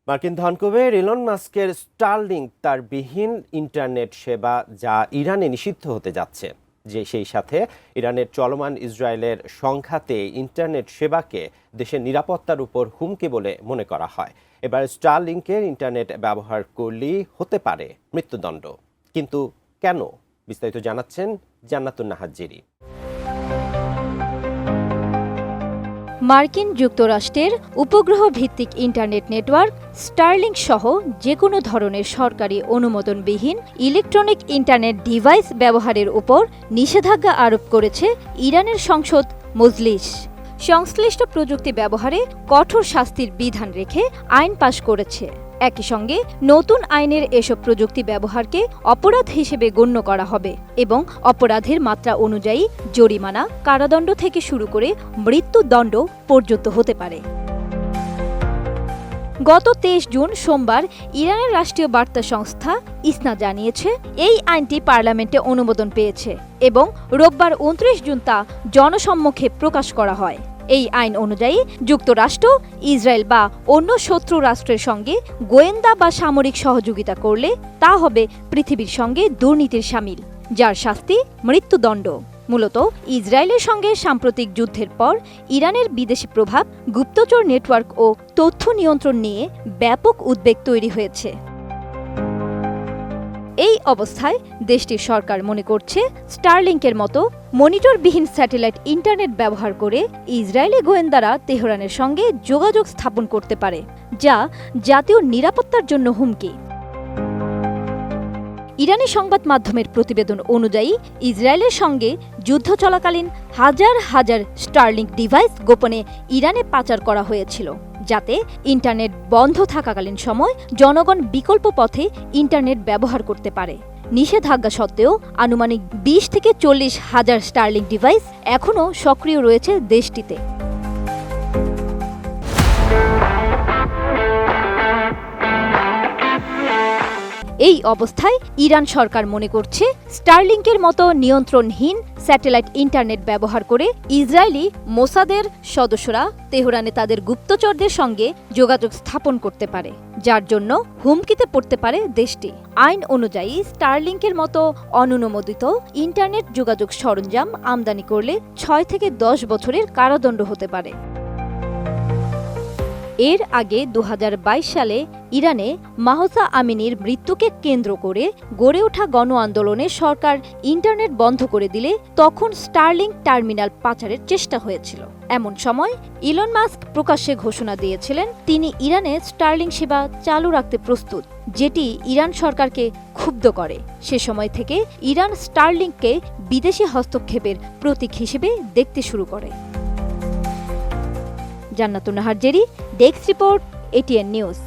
মার্কিন ধনকুবের ইলন মাস্কের স্টারলিংক তার বিহীন ইন্টারনেট সেবা যা ইরানে নিষিদ্ধ হতে যাচ্ছে, সেই সাথে ইরানের চলমান ইসরায়েলের সংঘাতে ইন্টারনেট সেবাকে দেশের নিরাপত্তার উপর হুমকি বলে মনে করা হয়। এবার স্টারলিংকের ইন্টারনেট ব্যবহার করলেই হতে পারে মৃত্যুদণ্ড। কিন্তু কেন? বিস্তারিত জানাচ্ছেন জান্নাতুন নাহার জেরি। মার্কিন যুক্তরাষ্ট্রের উপগ্রহ ভিত্তিক ইন্টারনেট নেটওয়ার্ক স্টারলিংক সহ যে কোনো ধরনের সরকারি অনুমোদনবিহীন ইলেকট্রনিক ইন্টারনেট ডিভাইস ব্যবহারের উপর নিষেধাজ্ঞা আরোপ করেছে ইরানের সংসদ মজলিস। সংশ্লিষ্ট প্রযুক্তি ব্যবহারে কঠোর শাস্তির বিধান রেখে আইন পাশ করেছে। একই সঙ্গে নতুন আইনের এসব প্রযুক্তি ব্যবহারকে অপরাধ হিসেবে গণ্য করা হবে এবং অপরাধের মাত্রা অনুযায়ী জরিমানা, কারাদণ্ড থেকে শুরু করে মৃত্যুদণ্ড পর্যন্ত হতে পারে। গত 23 জুন সোমবার ইরানের রাষ্ট্রীয় বার্তা সংস্থা ইসনা জানিয়েছে এই আইনটি পার্লামেন্টে অনুমোদন পেয়েছে এবং রোববার 29 জুন তা জনসম্মুখে প্রকাশ করা হয়। এই আইন অনুযায়ী যুক্তরাষ্ট্র, ইসরায়েল বা অন্য শত্রু রাষ্ট্রের সঙ্গে গোয়েন্দা বা সামরিক সহযোগিতা করলে তা হবে পৃথিবীর সঙ্গে দুর্নীতির শামিল, যার শাস্তি মৃত্যুদণ্ড। মূলত ইসরায়েলের সঙ্গে সাম্প্রতিক যুদ্ধের পর ইরানের বিদেশি প্রভাব, গুপ্তচর নেটওয়ার্ক ও তথ্য নিয়ন্ত্রণ নিয়ে ব্যাপক উদ্বেগ তৈরি হয়েছে। এই অবস্থায় দেশটির সরকার মনে করছে স্টারলিংকের মতো মনিটরবিহীন স্যাটেলাইট ইন্টারনেট ব্যবহার করে ইসরায়েলি গোয়েন্দারা তেহরানের সঙ্গে যোগাযোগ স্থাপন করতে পারে, যা জাতীয় নিরাপত্তার জন্য হুমকি। ইরানি সংবাদ মাধ্যমের প্রতিবেদন অনুযায়ী ইসরায়েলের সঙ্গে যুদ্ধ চলাকালীন হাজার হাজার স্টারলিংক ডিভাইস গোপনে ইরানে পাচার করা হয়েছিল, যাতে ইন্টারনেট বন্ধ থাকাকালীন সময় জনগণ বিকল্প পথে ইন্টারনেট ব্যবহার করতে পারে। নিষেধাজ্ঞা সত্ত্বেও আনুমানিক 20 থেকে 40 হাজার স্টারলিংক ডিভাইস এখনও সক্রিয় রয়েছে দেশটিতে। এই অবস্থায় ইরান সরকার মনে করছে স্টারলিংকের মতো নিয়ন্ত্রণহীন স্যাটেলাইট ইন্টারনেট ব্যবহার করে ইসরায়েলি মোসাদের সদস্যরা তেহরানে তাদের গুপ্তচরদের সঙ্গে যোগাযোগ স্থাপন করতে পারে, যার জন্য হুমকিতে পড়তে পারে দেশটি। আইন অনুযায়ী স্টারলিংকের মতো অননুমোদিত ইন্টারনেট যোগাযোগ সরঞ্জাম আমদানি করলে 6 থেকে 10 বছরের কারাদণ্ড হতে পারে। এর আগে 2022 সালে ইরানে মাহসা আমিনির মৃত্যুকে কেন্দ্র করে গড়ে ওঠা গণ আন্দোলনে সরকার ইন্টারনেট বন্ধ করে দিলে তখন স্টারলিংক টার্মিনাল পাচারের চেষ্টা হয়েছিল। এমন সময় ইলন মাস্ক প্রকাশ্যে ঘোষণা দিয়েছিলেন তিনি ইরানে স্টারলিংক সেবা চালু রাখতে প্রস্তুত, যেটি ইরান সরকারকে ক্ষুব্ধ করে। সে সময় থেকে ইরান স্টারলিংককে বিদেশি হস্তক্ষেপের প্রতীক হিসেবে দেখতে শুরু করে। জান্নাতুন Nahar Jerry, desk report, ATN news.